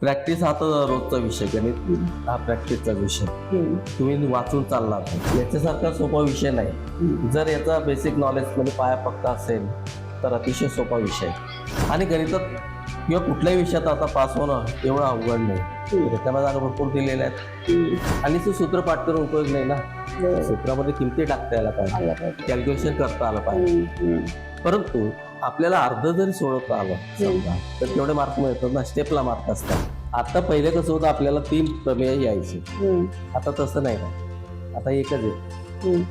Practice हा तर रोजचा विषय, गणित हा प्रॅक्टिसचा विषय. तुम्ही वाचून चाललात, याच्यासारखा सोपा विषय नाही. जर याचा बेसिक नॉलेज म्हणजे पाया पक्का असेल तर अतिशय सोपा विषय. आणि गणितात किंवा कुठल्याही विषयात आता पास होणं एवढं अवघड नाही. रिकाम्या जागा भरपूर दिलेल्या आहेत आणि ते सूत्र पाठ करून उपयोग नाही ना. सूत्रामध्ये किमती टाकता यायला पाहिजे, कॅल्क्युलेशन करता आलं पाहिजे. परंतु आपल्याला अर्ध जरी सोडवता आलं समजा तर तेवढे मार्क मिळतात ना, स्टेपला मार्क असतात. आता पहिले कसं होतं, आपल्याला 3 प्रमेय यायचे, आता तसं नाही ना, आता एकच आहे.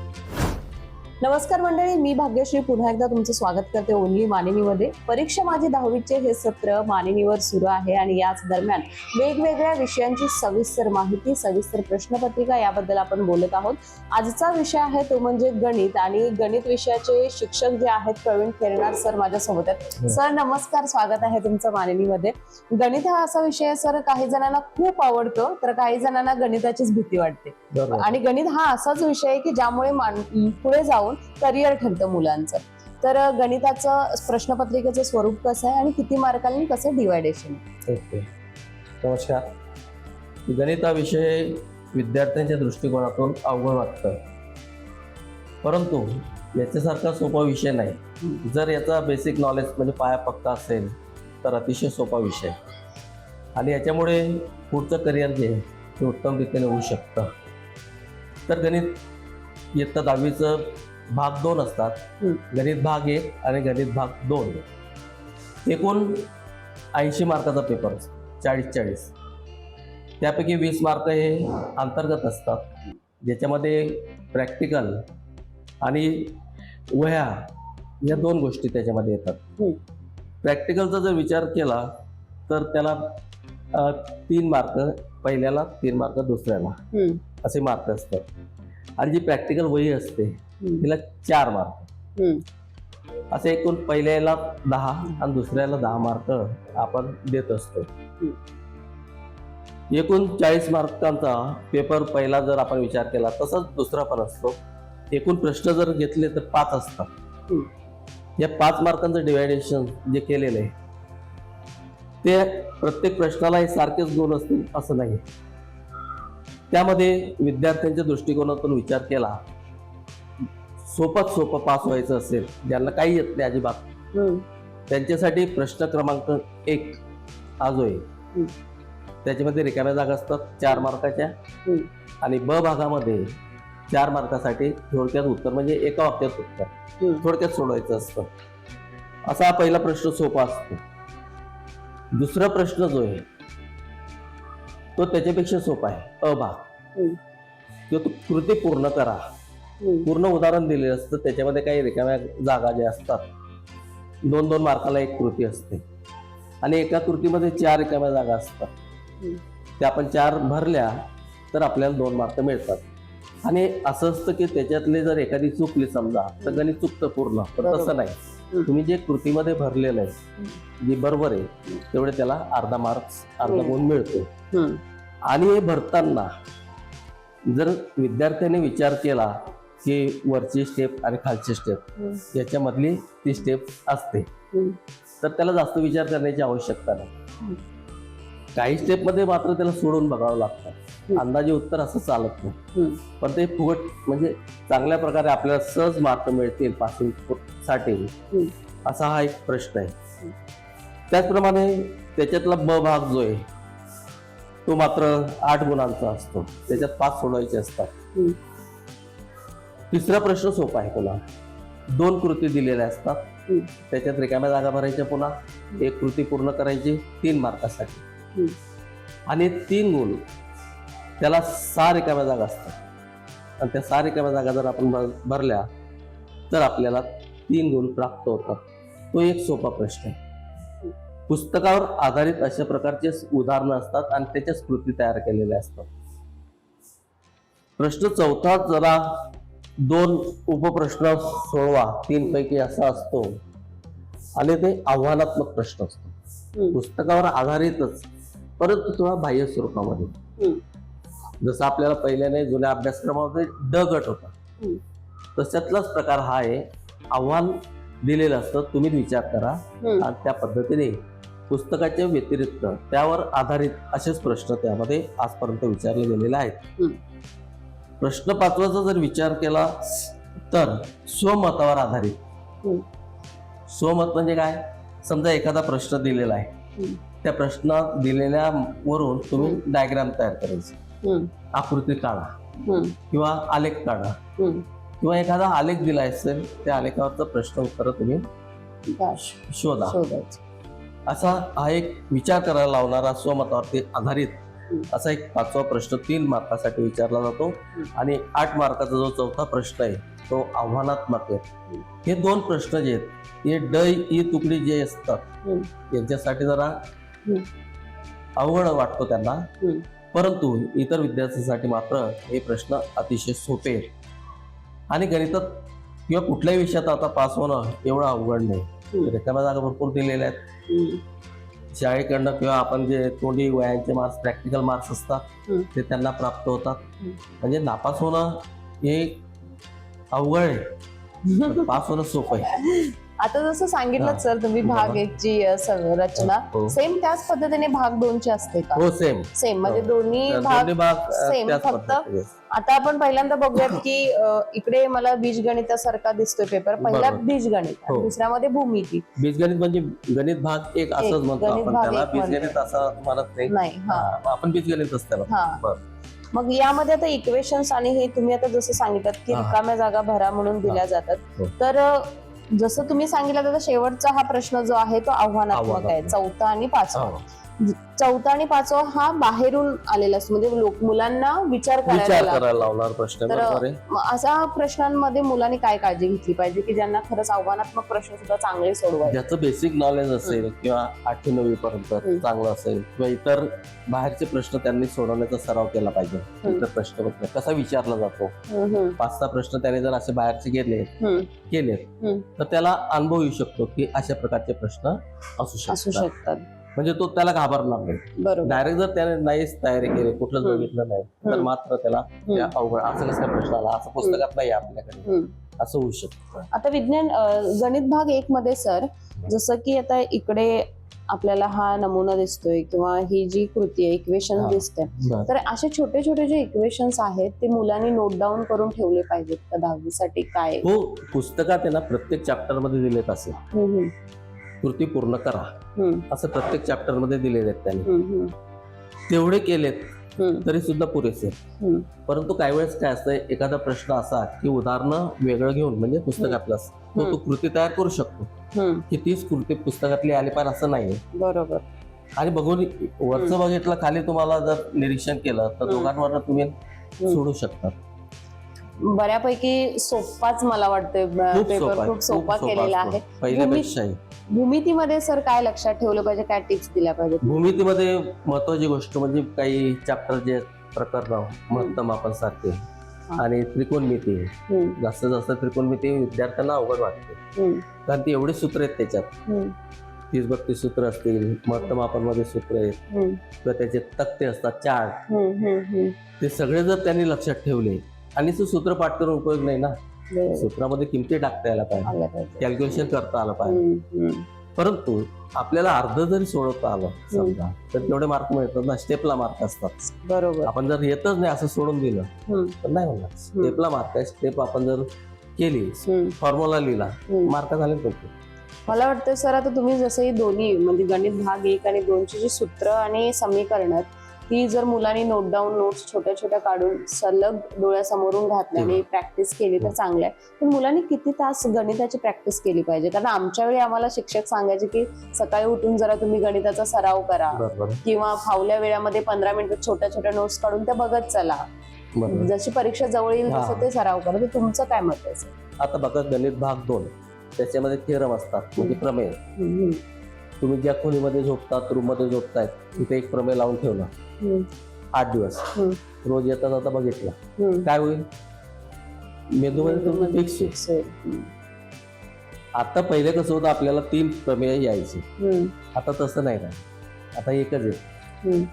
नमस्कार मंडळी, मी भाग्यश्री पुन्हा एकदा तुमचं स्वागत करते ओनली मानिनीमध्ये. परीक्षा माझी 10वीचे हे सत्र मानिनीवर सुरू आहे आणि याच दरम्यान वेगवेगळ्या विषयांची सविस्तर माहिती, सविस्तर प्रश्नपत्रिका याबद्दल आपण बोलत आहोत. आजचा विषय आहे तो म्हणजे गणित, आणि गणित विषयाचे शिक्षक जे आहेत प्रवीण खेरणार सर माझ्यासोबत आहेत. सर नमस्कार, स्वागत आहे तुमचं मानिनीमध्ये. गणित हा असा विषय आहे सर, काही जणांना खूप आवडतो तर काही जणांना गणिताचीच भीती वाटते. आणि गणित हा असाच विषय आहे की ज्यामुळे पुढे जाऊन करिअर ठरतं मुलांचं. तर गणिताचं प्रश्नपत्रिकेचं स्वरूप कसं आहे आणि किती मार्कांनी कसं डिवायडेशन? ओके, नमस्कार. गणित हा विषय विद्यार्थ्यांच्या दृष्टिकोनातून अवघड वाटतं, परंतु याच्यासारखा सोपा विषय नाही. जर याचा बेसिक नॉलेज म्हणजे पाया पक्का असेल तर अतिशय सोपा विषय. आणि याच्यामुळे पुढचं करिअर जे आहे ते उत्तम रीतीने होऊ शकतं. तर गणित इयत्ता 10वीचं भाग 2 असतात, गणित भाग 1 आणि गणित भाग 2. एकूण 80 मार्काचा पेपर असतो, 40-40. त्यापैकी 20 मार्क हे अंतर्गत असतात, ज्याच्यामध्ये प्रॅक्टिकल आणि वह्या या 2 गोष्टी त्याच्यामध्ये येतात. प्रॅक्टिकलचा जर विचार केला तर त्याला 3 मार्क पहिल्याला, 3 मार्क दुसऱ्याला, असे मार्क असतात. आणि जी प्रॅक्टिकल वही असते तिला 4 मार्क. असे एकूण पहिल्याला 10 आणि दुसऱ्याला 10 मार्क आपण देत असतो. एकूण 40 मार्कांचा पेपर पहिला जर आपण विचार केला, तसंच दुसरा पण असतो. एकूण प्रश्न जर घेतले तर 5 असतात. या 5 मार्कांचं डिवायडेशन जे केलेलं आहे ते प्रत्येक प्रश्नाला हे सारखेच गुण असतील असं नाही. त्यामध्ये विद्यार्थ्यांच्या दृष्टिकोनातून विचार केला, सोपात सोपं पास व्हायचं असेल, ज्यांना काही येत नाही अजिबात, त्यांच्यासाठी प्रश्न क्रमांक 1 हा जो आहे त्याच्यामध्ये रिकाम्या जागा असतात 4 मार्काच्या. आणि ब भागामध्ये 4 मार्कासाठी थोडक्यात उत्तर, म्हणजे एका वाक्यात उत्तर थोडक्यात सोडवायचं असतं. असा हा पहिला प्रश्न सोपा असतो. दुसरा प्रश्न जो आहे तो त्याच्यापेक्षा सोपा आहे, अ भाग. किंवा तो कृती पूर्ण करा. पूर्ण उदाहरण दिलेलं असतं, त्याच्यामध्ये काही रिकाम्या जागा ज्या असतात, 2-2 मार्काला एक कृती असते आणि एका कृतीमध्ये 4 रिकाम्या जागा असतात. त्या आपण 4 भरल्या तर आपल्याला 2 मार्क मिळतात. आणि असं असतं की त्याच्यातले जर एखादी चुकली समजा तर गणित चुकतं पूर्ण, पण तसं नाही. तुम्ही जे कृतीमध्ये भरलेलं आहे जे बरोबर आहे तेवढे त्याला अर्धा गुण मिळतो. आणि हे भरताना जर विद्यार्थ्याने विचार केला की वरची स्टेप आणि खालची स्टेप याच्यामधली ती स्टेप असते, तर त्याला जास्त विचार करण्याची आवश्यकता नाही. काही स्टेपमध्ये मात्र त्याला सोडून बघावं लागतं, अंदाजे उत्तर असं चालत नाही. पण ते फुकट म्हणजे चांगल्या प्रकारे आपल्याला सहज मार्क मिळतील पासिंग साठी, असा हा एक प्रश्न आहे. त्याचप्रमाणे त्याच्यातला ब भाग जो आहे तो मात्र 8 गुणांचा असतो, त्याच्यात 5 सोडवायचे असतात. तिसरा प्रश्न सोपा आहे, पुन्हा 2 कृती दिलेल्या असतात, त्याच्यात रिकाम्या जागा भरायच्या, पुन्हा एक कृती पूर्ण करायची 3 मार्कासाठी. आणि 3 गुण, त्याला 6 रिकाम्या जागा असतात आणि त्या 6 रिकाम्या जागा जर आपण भरल्या तर आपल्याला 3 गुण प्राप्त होतात. तो एक सोपा प्रश्न आहे. पुस्तकावर आधारित अशा प्रकारचे उदाहरणं असतात आणि त्याच्याच कृती तयार केलेल्या असतात. प्रश्न चौथा जरा 2 उपप्रश्न सोडवा 3 पैकी असा असतो आणि ते आव्हानात्मक प्रश्न असतो, पुस्तकावर आधारितच, परंतु थोडा बाह्य स्वरूपामध्ये. जसं आपल्याला पहिल्याने जुन्या अभ्यासक्रमामध्ये ड गट होता, तशातलाच प्रकार हा आहे. आव्हान दिलेलं असतं, तुम्ही विचार करा आणि त्या पद्धतीने पुस्तकाच्या व्यतिरिक्त त्यावर आधारित असेच प्रश्न त्यामध्ये आजपर्यंत विचारले गेलेले आहेत. हम्म. प्रश्न 5चा जर विचार केला तर स्वमतावर आधारित. हम्म. स्वमत म्हणजे काय? समजा एखादा प्रश्न दिलेला आहे, हम्म. त्या प्रश्नात दिलेल्या वरून तुम्ही डायग्राम तयार करायचे, हम्म. आकृती काढा हम्म. किंवा आलेख काढा हम्म. किंवा एखादा आलेख दिला असेल त्या आलेखावरचा प्रश्न उत्तर तुम्ही बस. शोधा. शोधायचं. असा हा एक विचार करायला लावणारा स्वमतावरती आधारित असा एक 5वा प्रश्न 3 मार्कासाठी विचारला जातो. आणि 8 मार्काचा जो 4था प्रश्न आहे तो आव्हानात्मक आहे. हे 2 प्रश्न जे आहेत हे ड ई तुकडी जे असतात यांच्यासाठी जरा अवघड वाटतो त्यांना, परंतु इतर विद्यार्थ्यांसाठी मात्र हे प्रश्न अतिशय सोपे आहेत. आणि गणितात किंवा कुठल्याही विषयात आता पास होणं एवढं अवघड नाही. रिकाम्या जागा भरपूर दिलेल्या आहेत. शाळेकडनं किंवा आपण जे तोंडी वयांचे मार्क्स, प्रॅक्टिकल मार्क्स असतात ते त्यांना प्राप्त होतात. म्हणजे नापास होणं हे अवघड आहे, पास होणं सोपं आहे. आता जसं सांगितलं सर तुम्ही भाग 1 ची रचना हो. सेम त्याच पद्धतीने भाग 2 ची असते का? हो सेम म्हणजे दोन्ही दोन्ही भाग सेम. त्याच फक्त पद्धतीने. आता आपण पहिल्यांदा बघूयात की इकडे मला बीजगणितासारखा दिसतोय पेपर. पहिला बरोबर. बीजगणित आणि हो. दुसऱ्यामध्ये भूमिती. बीजगणित म्हणजे गणित भाग 1 असंच म्हणतो गणित आपण भाग त्याला. 1 म्हणतो. बीजगणित असं म्हणत नाही. नाही. हा. आपण बीजगणित असतं. हा. बरं. मग यामध्ये आता इक्वेशन्स आणि हे तुम्ही आता जसं सांगितलं की हा. रिकाम्या जागा भरा म्हणून दिल्या जातात. हो. तर जसं तुम्ही सांगितलं तर शेवटचा हा प्रश्न जो आहे तो आव्हानात्मक आहे. 4था आणि 5वा. हो. 4था आणि 5वा हा बाहेरून आलेला असतो, म्हणजे मुलांना विचार विचार करायला लागतो. करायला लावणार प्रश्न आहे. तर बरोबर आहे. मग अशा प्रश्नांमध्ये मुलांनी काय काळजी घेतली पाहिजे की ज्यांना खरंच आव्हानात्मक प्रश्न सुद्धा चांगले सोडवायचे? ज्याचं बेसिक नॉलेज असेल किंवा 8वी 9वी पर्यंत चांगलं असेल किंवा इतर बाहेरचे प्रश्न त्यांनी सोडवण्याचा सराव केला पाहिजे. इतर प्रश्न कसा विचारला जातो, 5 प्रश्न त्याने जर असे बाहेरचे केले तर त्याला अनुभव येऊ शकतो की अशा प्रकारचे प्रश्न असू असू शकतात. शकतात. म्हणजे तो त्याला घाबरणार नाही. बरोबर. डायरेक्ट जर त्याने नाहीच तयारी केली, कुठलंच बघितलं नाही तर मात्र त्याला त्या अवघड असं कसं प्रश्न आला, असं पुस्तकात नाही आपल्याकडे, असं होऊ शकतं. आता विज्ञान गणित भाग 1 मध्ये सर जसं की आता इकडे आपल्याला हा नमुना दिसतोय किंवा ही जी कृती आहे इक्वेशन दिसते, तर असे छोटे छोटे जे इक्वेशन्स आहेत ते मुलांनी नोट डाऊन करून ठेवले पाहिजेत का 10वी साठी? काय हो, पुस्तकात आहे ना प्रत्येक चॅप्टर मध्ये दिलेत असेल कृती पूर्ण करा असं प्रत्येक चॅप्टर मध्ये दिलेले आहेत त्यांनी. तेवढे केलेत तरी सुद्धा पुरेसे. परंतु काही वेळेस काय असतं, एखादा प्रश्न असा की उदाहरणं वेगळं घेऊन म्हणजे पुस्तकातलं तो कृती तयार करू शकतो की तीच कृती पुस्तकातली आली पाहिजे असं नाही. बरोबर. आणि बघून वरचं बघितलं खाली तुम्हाला जर निरीक्षण केलं तर दोघांवर तुम्ही सोडू शकता. बऱ्यापैकी सोपाच मला वाटतंय पेपर, खूप सोपा केलेला आहे. पहिल्यापेक्षाही. भूमितीमध्ये सर काय लक्षात ठेवलं पाहिजे, काय टिप्स दिल्या पाहिजेत? भूमितीमध्ये महत्वाची गोष्ट म्हणजे काही चॅप्टर जे प्रकरण महत्तमापन सारखे आणि त्रिकोणमिती, जास्तीत जास्त त्रिकोणमिती विद्यार्थ्यांना अवघड वाटते कारण ती एवढी सूत्र आहेत त्याच्यात. 30-32 सूत्र असतील, महत्तमापन मध्ये सूत्र आहेत किंवा त्याचे तक्ते असतात, चार्ट, ते सगळे जर त्यांनी लक्षात ठेवले आणि सूत्र पाठ करून उपयोग नाही ना. सूत्रामध्ये किमती टाकता यायला पाहिजे, कॅल्क्युलेशन करता आलं पाहिजे. परंतु आपल्याला अर्ध जरी सोडवता आलं समजा तर तेवढे मार्क मिळतात ना. स्टेपला मार्क असतात. बरोबर. आपण जर येतच नाही असं सोडून दिलं तर नाही होणार. स्टेपला मार्क आहे. स्टेप आपण जर केली, फॉर्म्युला लिहिला, मार्क झाले होते. मला वाटतं सर आता तुम्ही जसं ही दोन्ही म्हणजे गणित भाग 1 आणि 2 ची जी सूत्र आणि समीकरण ती जर मुलांनी नोट डाऊन नोट्स छोट्या छोट्या काढून सलग डोळ्यासमोरून घातल्या आणि प्रॅक्टिस केली तर चांगलं आहे. पण मुलांनी किती तास गणिताची प्रॅक्टिस केली पाहिजे? कारण आमच्या वेळी आम्हाला शिक्षक सांगायचे की सकाळी उठून जरा तुम्ही गणिताचा सराव करा किंवा फावल्या वेळामध्ये 15 मिनिटं छोट्या छोट्या नोट्स काढून त्या बघत चला. जशी परीक्षा जवळ येईल तसं ते सराव करा. तर तुमचं काय मत आहे? आता बघा गणित भाग 2 त्याच्यामध्ये थिअरम असतात म्हणजे प्रमेय. तुम्ही ज्या खोलीमध्ये झोपतात, रूम मध्ये झोपतायत, तिथे एक प्रमेय लावून ठेवला 8 दिवस, रोज येता जाता बघितलं, काय होईल? मेंदूमध्ये तुमचं फिक्स आहे. आता पहिले कसं होतं, आपल्याला 3 प्रमेय यायचे, आता तसं नाही ना, आता एकच आहे.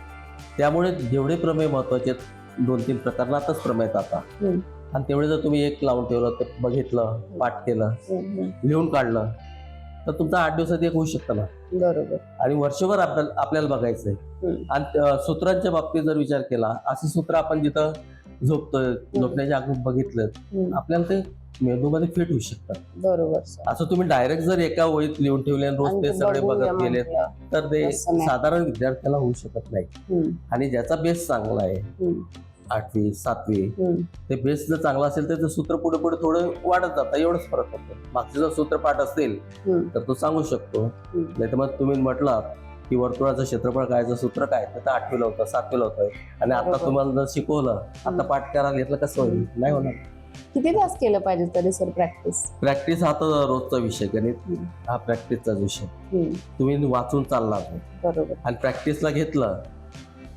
त्यामुळे जेवढे प्रमेय महत्वाचे 2-3 प्रकरणातच प्रमेय आता, आणि तेवढे जर तुम्ही एक लावून ठेवलं, ते बघितलं, पाठ केलं, लिहून काढलं तर तुमचा 8 दिवसात एक होऊ शकतं ना. बरोबर. आणि वर्षभर आपल्याला बघायचंय. आणि सूत्रांच्या बाबतीत जर विचार केला, अशी सूत्र आपण जिथं झोपतोय, झोपण्याच्या अगोदर बघितलं, आपल्याला ते मेंदूमध्ये फिट होऊ शकतात. बरोबर. असं तुम्ही डायरेक्ट जर एका वहीत लिहून ठेवले आणि रोज ते सगळे बघत गेले तर ते साधारण विद्यार्थ्याला होऊ शकत नाही. आणि ज्याचा बेस चांगला आहे, 8वी 7वी, ते बेस जर चांगला असेल तर ते सूत्र पुढे पुढे थोडं वाढत जातं. एवढंच फरक पडतो. मागचे जर सूत्र पाठ असतील तर तो सांगू शकतो. नाही तर मग तुम्ही म्हटलं की वर्तुळाचं क्षेत्रफळ कायचं सूत्र काय, तर 8वीला होतं, 7वीला होतं. आणि आता तुम्हाला जर शिकवलं, आता पाठ करायला घेतलं, कसं होईल? नाही होणार. किती तास केलं पाहिजे तरी सर प्रॅक्टिस हा तर रोजचा विषय. गणित हा प्रॅक्टिसचा विषय. तुम्ही वाचून चालला बरोबर आणि प्रॅक्टिसला घेतलं,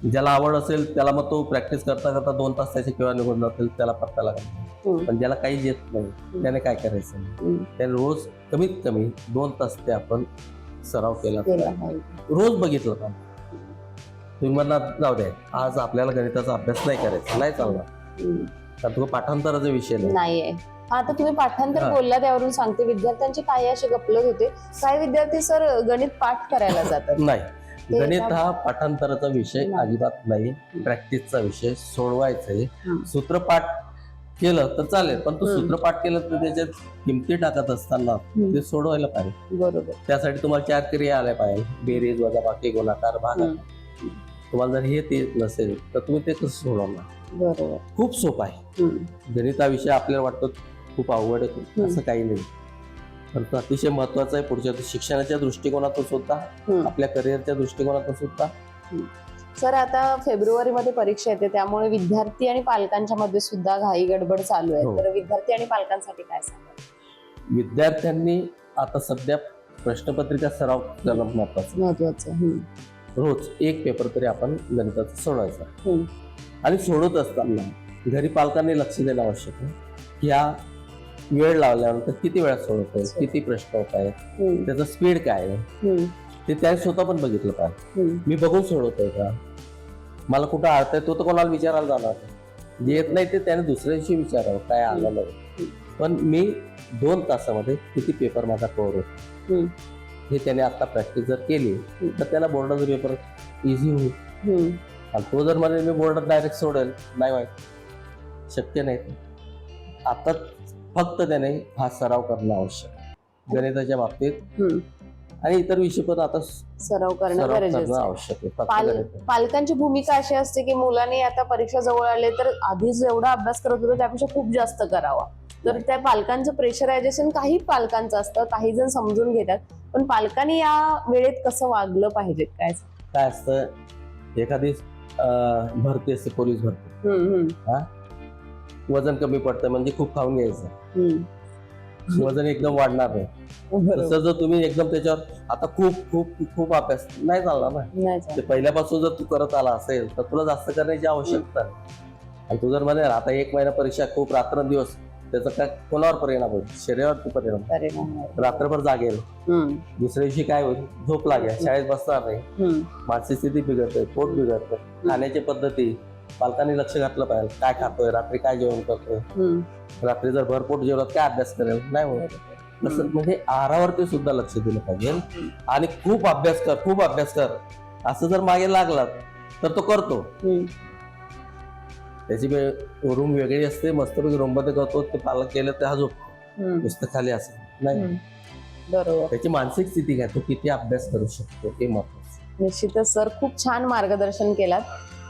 ज्याला आवड असेल त्याला मग तो प्रॅक्टिस करता करता 2 तास त्याचे केव्हा निघून जातील त्याला पत्ता लागेल. पण ज्याला काही येत नाही त्याने काय करायचं, त्याने रोज कमीत कमी 2 तास ते आपण सराव केला, रोज बघितलं का. तुम्ही म्हणा जाऊ द्या आज आपल्याला गणिताचा अभ्यास नाही करायचा, नाही चालणार, कारण तो पाठांतराचा विषय नाहीये. आता तुम्ही पाठांतर बोलला त्यावरून सांगते, विद्यार्थ्यांचे काही असे गपलत होते, काही विद्यार्थी सर गणित पाठ करायला जातात. नाही, गणित हा पाठांतराचा विषय अजिबात नाही, प्रॅक्टिसचा विषय. सोडवायचंय. सूत्रपाठ केलं तर चालेल, पण तो सूत्रपाठ केलं तर त्याच्यात किमती टाकत असताना ते सोडवायला पाहिजे. बरोबर. त्यासाठी तुम्हाला 4 क्रिया आल्या पाहिजे, बेरीज, वजाबाकी, गुणाकार, भागाकार. तुम्हाला जर हे येत नसेल तर तुम्ही ते कसं सोडवणार? बरोबर. खूप सोपं आहे. गणित हा विषय आपल्याला वाटतो खूप अवघड आहे, असं काही नाही. परंतु अतिशय महत्वाचं आहे. पुढच्या शिक्षणाच्या दृष्टिकोनातून सुद्धा, आपल्या करिअरच्या दृष्टिकोनातून सुद्धा. सर आता फेब्रुवारीमध्ये परीक्षा येते, त्यामुळे विद्यार्थी आणि पालकांच्या मध्ये सुद्धा घाई गडबड चालू आहे. तर विद्यार्थी आणि पालकांसाठी काय सांगाल? विद्यार्थ्यांनी आता सध्या प्रश्नपत्रिका सराव करणं महत्वाचं. रोज एक पेपर तरी आपण गणिताचा सोडवायचा. आणि सोडत असताना घरी पालकांनी लक्ष देणं आवश्यक आहे. ह्या वेळ लावल्यानंतर किती वेळा सोडत आहे, किती प्रश्न होत आहेत, त्याचा स्पीड काय आहे, ते त्याने स्वतः पण बघितलं पाहिजे. मी बघून सोडवतोय का, मला कुठं अडतंय तो तर कोणाला विचारायला जाणार नाही. जे येत नाही ते त्याने दुसऱ्या दिवशी विचारावं काय आलं नाही. पण मी 2 तासामध्ये किती पेपर माझा कव्हर होतो हे त्याने आता प्रॅक्टिस जर केली तर त्याला बोर्डाचा पेपर इझी होईल. आणि तो जर मला मी बोर्डात डायरेक्ट सोडेल, नाही व्हायचं, शक्य नाही. आता फक्त त्याने हा सराव करणं आवश्यक आहे गणिताच्या बाबतीत. आणि इतर विषय पण आता सराव करणं गरजेचं आवश्यक आहे. पालकांची भूमिका अशी असते की मुलांनी आता परीक्षा जवळ आले तर आधी जेवढा अभ्यास करत होतो त्यापेक्षा खूप जास्त करावा. तर त्या पालकांचं प्रेशरायझेशन काही पालकांचं असतं, काही जण समजून घेतात. पण पालकांनी या वेळेत कसं वागलं पाहिजे? काय असतं, एखादी भरती असते, पोलीस भरती, वजन कमी पडतं म्हणजे खूप खाऊन घ्यायचं, वजन एकदम वाढणार नाही. तसं जर तुम्ही एकदम त्याच्यावर आता खूप खूप खूप अभ्यास नाही चालणार ना. ते पहिल्यापासून जर तू करत आला असेल तर तुला जास्त करण्याची आवश्यकता नाही. आणि तू जर म्हणे आता 1 महिना परीक्षा खूप रात्रंदिवस, त्याचा काय कोणावर परिणाम होईल? शरीरावरती परिणाम. रात्रभर जागेल, दुसऱ्या दिवशी काय होईल? झोप लागेल, शाळेत बसणार नाही, मानसिक स्थिती बिघडते, पोट बिघडतं. खाण्याची पद्धती पालकांनी लक्ष घातलं पाहिजे. काय खातोय, रात्री काय जेवण करतोय, रात्री जर भरपोट जेवलात काय अभ्यास करेल, नाही होत. तसं म्हणजे आहारावरती सुद्धा लक्ष दिलं पाहिजे. आणि खूप अभ्यास कर, खूप अभ्यास कर असं जर मागे लागलात तर तो करतो. त्याची रूम वेगळी असते, मस्तपैकी रूम मध्ये करतो, ते पालक केलं तर हा झोपतो, नुसतं खाली असं नाही. बरोबर. त्याची मानसिक स्थिती काय, तो किती अभ्यास करू शकतो ते महत्वाचं. निश्चितच सर, खूप छान मार्गदर्शन केलात.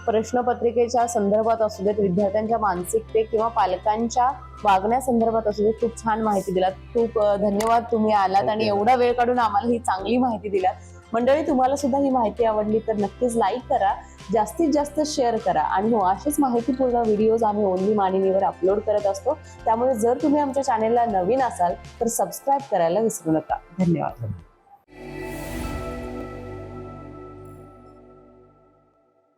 प्रश्नपत्रिकेच्या संदर्भात असू देत, विद्यार्थ्यांच्या मानसिकते किंवा पालकांच्या वागण्यासंदर्भात असू देत, खूप छान माहिती दिलात. खूप धन्यवाद, तुम्ही आलात आणि एवढा वेळ काढून आम्हाला ही चांगली माहिती दिलात. मंडळी, तुम्हाला सुद्धा ही माहिती आवडली तर नक्कीच लाईक करा, जास्तीत जास्त शेअर करा. आणि हो, असेच माहितीपूर्ण व्हिडिओज आम्ही ओनली मानिनीवर अपलोड करत असतो. त्यामुळे जर तुम्ही आमच्या चॅनेलला नवीन असाल तर सबस्क्राईब करायला विसरू नका. धन्यवाद.